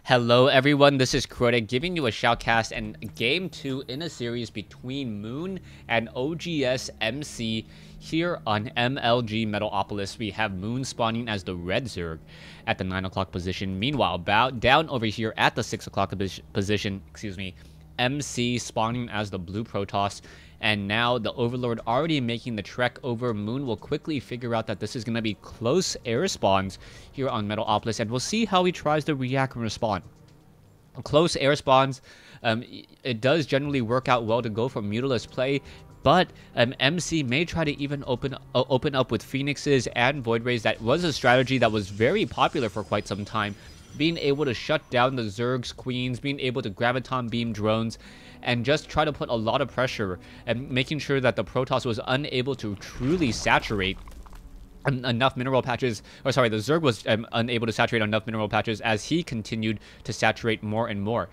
Hello everyone, this is Crota giving you a shoutcast and game 2 in a series between Moon and oGs MC here on MLG Metalopolis. We have Moon spawning as the red Zerg at the 9 o'clock position. Meanwhile, down over here at the 6 o'clock position, MC spawning as the blue Protoss. And now the Overlord already making the trek over. Moon will quickly figure out that this is going to be close air spawns here on Metalopolis, and we'll see how he tries to react and respond. Close air spawns, it does generally work out well to go for mutalist play, but MC may try to even open up with Phoenixes and Void Rays. That was a strategy that was very popular for quite some time. Being able to shut down the Zerg's queens, being able to graviton beam drones, and just try to put a lot of pressure and making sure that the Protoss was unable to truly saturate enough mineral patches, or sorry, the Zerg was unable to saturate enough mineral patches as he continued to saturate more and more.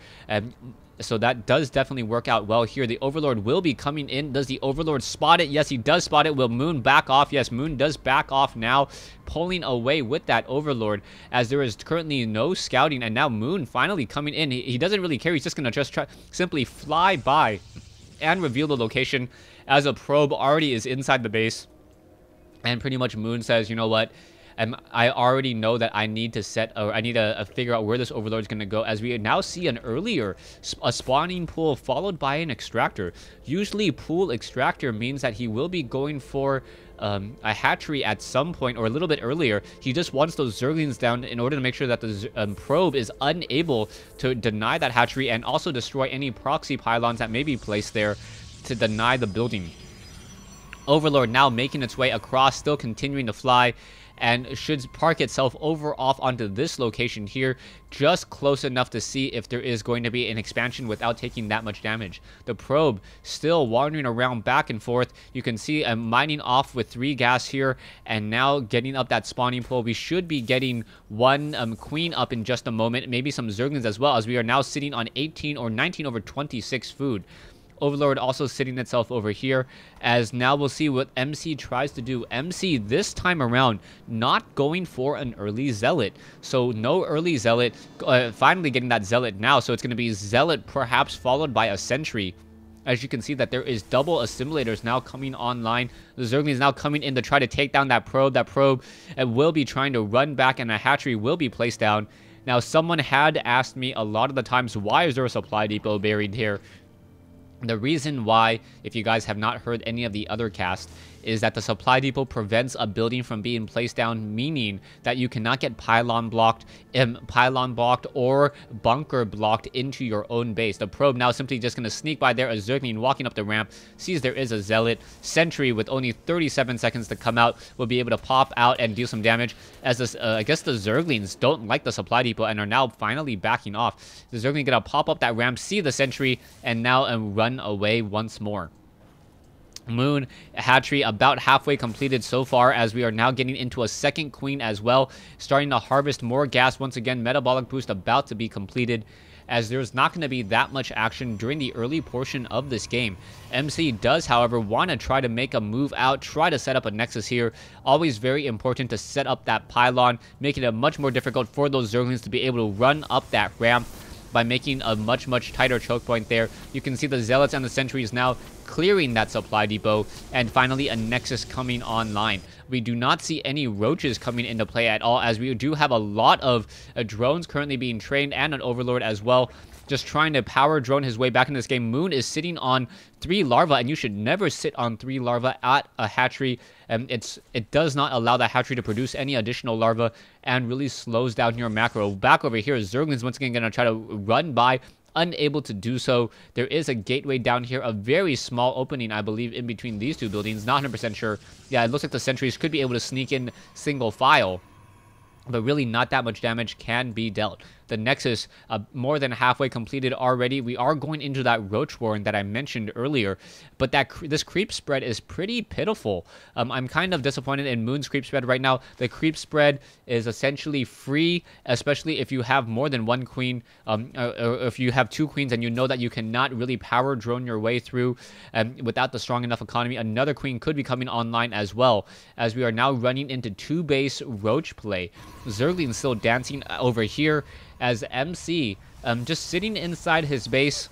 So that does definitely work out well here. The Overlord will be coming in. Does the Overlord spot it? Yes, he does spot it. Will Moon back off? Yes, Moon does back off now, pulling away with that Overlord as there is currently no scouting. And now Moon finally coming in. He doesn't really care. He's just going to try simply fly by and reveal the location as a probe already is inside the base. And pretty much Moon says, you know what? I already know that I need to figure out where this Overlord is going to go, as we now see a spawning pool followed by an extractor. Usually pool extractor means that he will be going for a hatchery at some point or a little bit earlier. He just wants those Zerglings down in order to make sure that the probe is unable to deny that hatchery and also destroy any proxy pylons that may be placed there to deny the building. Overlord now making its way across, still continuing to fly, and should park itself off onto this location here, just close enough to see if there is going to be an expansion without taking that much damage. The probe still wandering around back and forth. You can see mining off with 3 gas here, and now getting up that spawning pool. We should be getting one queen up in just a moment, maybe some Zerglings as well, as we are now sitting on 18 or 19 over 26 food. Overlord also sitting itself over here, as now we'll see what MC tries to do. MC this time around not going for an early Zealot, so no early Zealot, finally getting that Zealot now, so it's going to be Zealot perhaps followed by a Sentry. As you can see that there is double assimilators now coming online. The Zergling is now coming in to try to take down that probe. That probe will be trying to run back, and a hatchery will be placed down. Now someone had asked me a lot of the times, why is there a supply depot buried here? The reason why, if you guys have not heard any of the other casts, is that the supply depot prevents a building from being placed down, meaning that you cannot get pylon blocked or bunker blocked into your own base. The probe now simply just going to sneak by there. A Zergling walking up the ramp, sees there is a Zealot. Sentry with only 37 seconds to come out will be able to pop out and do some damage, as this, I guess the Zerglings don't like the supply depot and are now finally backing off. The Zergling going to pop up that ramp, see the Sentry, and now run away once more. Moon hatchery about halfway completed so far, as we are now getting into a second queen as well, starting to harvest more gas once again. Metabolic boost about to be completed, as there's not going to be that much action during the early portion of this game. MC does, however, want to try to make a move out, try to set up a nexus here. Always very important to set up that pylon, making it much more difficult for those Zerglings to be able to run up that ramp by making a much tighter choke point there. You can see the Zealots and the Sentries now clearing that supply depot, and finally a nexus coming online. We do not see any roaches coming into play at all, as we do have a lot of drones currently being trained, and an Overlord as well, just trying to power drone his way back in this game. Moon is sitting on 3 larvae, and you should never sit on 3 larvae at a hatchery. It does not allow the hatchery to produce any additional larvae, and really slows down your macro. Back over here, Zerglings once again going to try to run by, unable to do so. There is a gateway down here, a very small opening, I believe, in between these 2 buildings. Not 100% sure. Yeah, it looks like the Sentries could be able to sneak in single file, but really not that much damage can be dealt. The Nexus, more than halfway completed already. We are going into that Roach Warren that I mentioned earlier, but this creep spread is pretty pitiful. I'm kind of disappointed in Moon's creep spread right now. The creep spread is essentially free, especially if you have more than 1 queen, or if you have 2 queens and you know that you cannot really power drone your way through without the strong enough economy. Another queen could be coming online as well, as we are now running into 2 base Roach play. Zergling's still dancing over here, as MC just sitting inside his base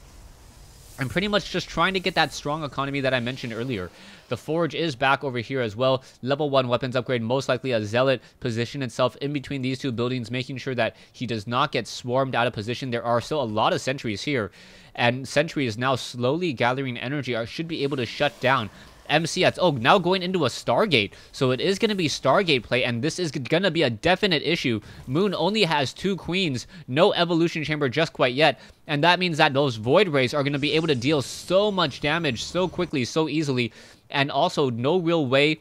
and pretty much just trying to get that strong economy that I mentioned earlier. The Forge is back over here as well. Level 1 weapons upgrade, most likely a Zealot position itself in between these two buildings, making sure that he does not get swarmed out of position. There are still a lot of sentries here, and Sentry is now slowly gathering energy, or should be able to shut down MC at now going into a Stargate. So it is going to be Stargate play, and this is going to be a definite issue. Moon only has 2 queens, no evolution chamber just quite yet, and that means that those Void Rays are going to be able to deal so much damage so quickly, so easily, and also no real way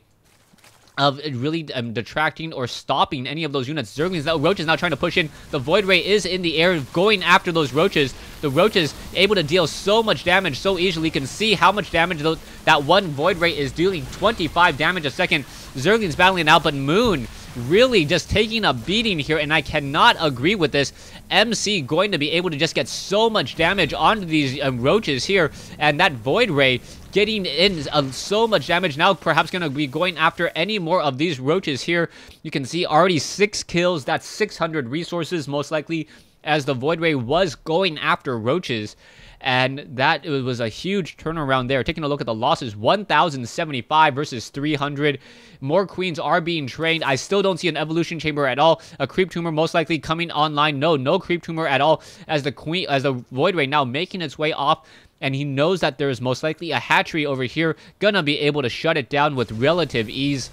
of really detracting or stopping any of those units. Zerglings, Roach is now trying to push in. The Void Ray is in the air going after those Roaches. The Roaches able to deal so much damage so easily. You can see how much damage that one Void Ray is dealing. 25 damage a second. Zerglings battling it out, but Moon really just taking a beating here, and I cannot agree with this. MC going to be able to just get so much damage onto these Roaches here, and that Void Ray getting in so much damage. Now perhaps going to be going after any more of these Roaches here. You can see already 6 kills. That's 600 resources most likely, as the Void Ray was going after Roaches. And that was a huge turnaround there. Taking a look at the losses, 1,075 versus 300. More queens are being trained. I still don't see an evolution chamber at all. A creep tumor most likely coming online. No creep tumor at all, as the Void Ray now making its way off. And he knows that there is most likely a hatchery over here, gonna be able to shut it down with relative ease,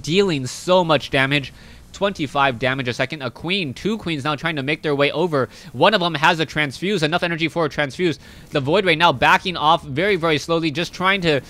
dealing so much damage. 25 damage a second. A queen, 2 queens now trying to make their way over. One of them has a transfuse, enough energy for a transfuse. The Void Ray now backing off very, very slowly, just trying to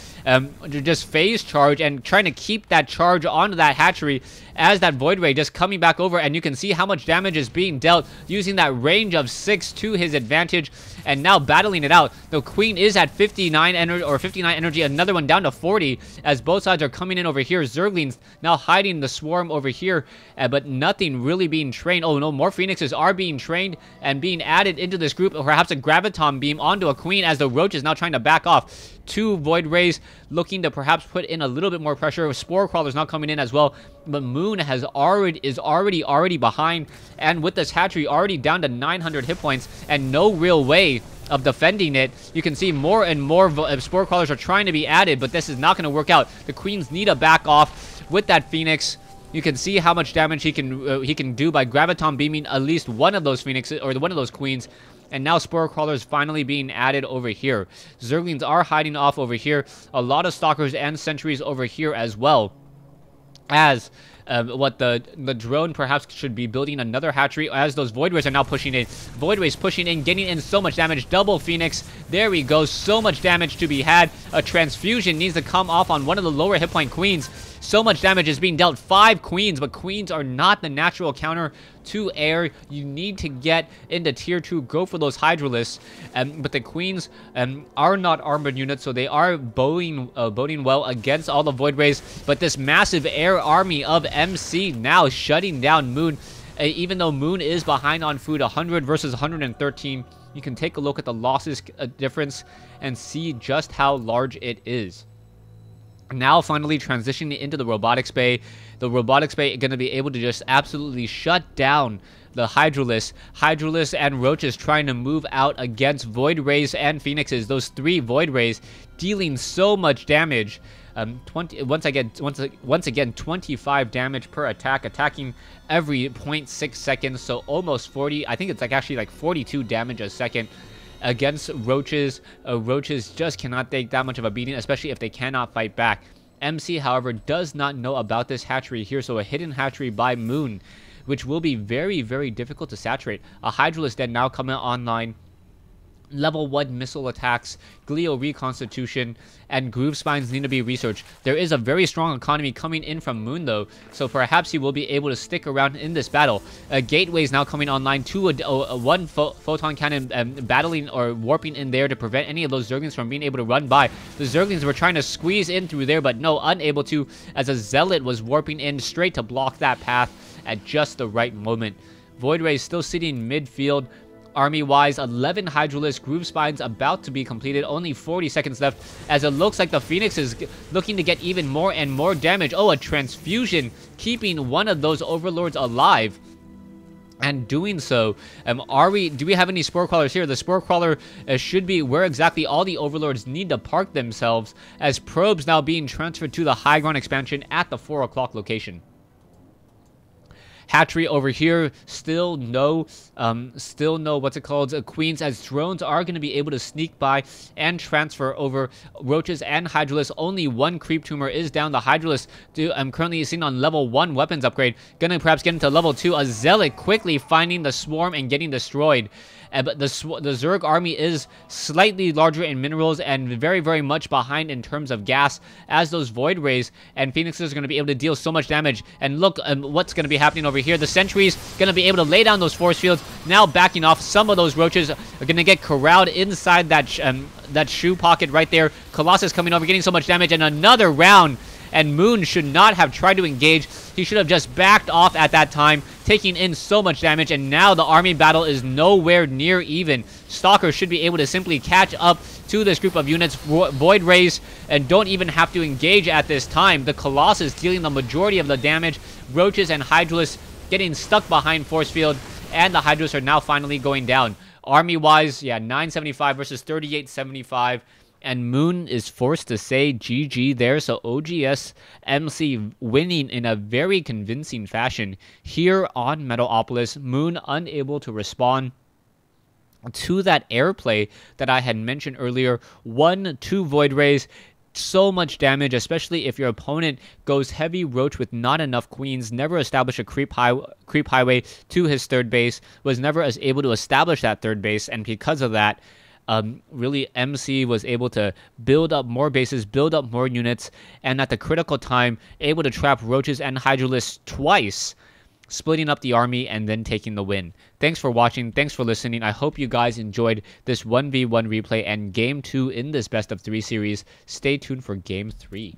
just phase charge and trying to keep that charge onto that hatchery, as that Void Ray just coming back over, and you can see how much damage is being dealt using that range of 6 to his advantage, and now battling it out. The queen is at 59 energy, another one down to 40, as both sides are coming in over here. Zerglings now hiding the swarm over here, but nothing really being trained. Oh no, more Phoenixes are being trained and being added into this group. Perhaps a Graviton beam onto a queen, as the Roach is now trying to back off. 2 Void Rays looking to perhaps put in a little bit more pressure. Spore Crawlers now coming in as well, but Moon is already behind, and with this hatchery already down to 900 hit points and no real way of defending it. You can see more and more Spore Crawlers are trying to be added, but this is not going to work out. The queens need to back off with that Phoenix. You can see how much damage he can do by Graviton beaming at least one of those Phoenixes, or one of those queens. And now Spore Crawlers finally being added over here. Zerglings are hiding off over here. A lot of Stalkers and Sentries over here as well, as what the drone perhaps should be building another hatchery, as those Void Rays are now pushing in. Void Rays pushing in, getting in so much damage. Double Phoenix. There we go. So much damage to be had. A transfusion needs to come off on one of the lower hit point queens. So much damage is being dealt. 5 queens, but queens are not the natural counter to air. You need to get into tier 2, go for those Hydralisks. But the queens are not armored units, so they are boding well against all the Void Rays. But this massive air army of MC now shutting down Moon. Even though Moon is behind on food, 100 versus 113, you can take a look at the losses difference and see just how large it is. Now finally transitioning into the robotics bay. The robotics bay going to be able to just absolutely shut down the Hydralisks and Roaches trying to move out against Void Rays and Phoenixes. Those 3 Void Rays dealing so much damage. Once again 25 damage per attack, attacking every 0.6 seconds, so almost 40. I think it's actually like 42 damage a second against Roaches. Roaches just cannot take that much of a beating, especially if they cannot fight back. MC, however, does not know about this hatchery here, so a hidden hatchery by Moon, which will be very, very difficult to saturate. A Hydralisk Den now coming online. Level 1 missile attacks, Glio reconstitution, and Groove Spines need to be researched. There is a very strong economy coming in from Moon, though, so perhaps he will be able to stick around in this battle. Gateways now coming online, 1 photon cannon battling or warping in there to prevent any of those Zerglings from being able to run by. The Zerglings were trying to squeeze in through there, but no, unable to, as a Zealot was warping in straight to block that path at just the right moment. Void Ray still sitting midfield. Army-wise, 11 Hydralisk Groove Spines about to be completed. Only 40 seconds left, as it looks like the Phoenix is looking to get even more and more damage. Oh, a transfusion keeping one of those Overlords alive. And doing so, do we have any Spore Crawlers here? The Spore Crawler should be where exactly all the Overlords need to park themselves, as probes now being transferred to the high ground expansion at the 4 o'clock location. Hatchery over here, still no what's it called, queens, as drones are going to be able to sneak by and transfer over roaches and Hydralisk. Only one creep tumor is down. The Hydralisk I'm currently seen on level 1 weapons upgrade, gonna perhaps get into level 2. A Zealot quickly finding the swarm and getting destroyed. But the Zerg army is slightly larger in minerals and very, very much behind in terms of gas, as those Void Rays and Phoenixes are going to be able to deal so much damage. And look what's going to be happening over here. The Sentries going to be able to lay down those force fields, now backing off. Some of those Roaches are going to get corralled inside that shoe pocket right there. Colossus coming over, getting so much damage, and another round. And Moon should not have tried to engage. He should have just backed off at that time, taking in so much damage, and now the army battle is nowhere near even. Stalker should be able to simply catch up to this group of units. Void Rays and don't even have to engage at this time. The Colossus dealing the majority of the damage. Roaches and Hydralisks getting stuck behind force field, and the Hydralisks are now finally going down. Army-wise, yeah, 975 versus 3875. And Moon is forced to say GG there, so oGs MC winning in a very convincing fashion here on Metalopolis. Moon unable to respond to that airplay that I had mentioned earlier. 1-2 Void Rays, so much damage, especially if your opponent goes heavy roach with not enough queens. Never established a creep highway to his third base, was never as able to establish that third base, and because of that, really MC was able to build up more bases, build up more units, and at the critical time, able to trap Roaches and Hydralisks twice, splitting up the army and then taking the win. Thanks for watching. Thanks for listening. I hope you guys enjoyed this 1v1 replay and Game 2 in this best of 3 series. Stay tuned for Game 3.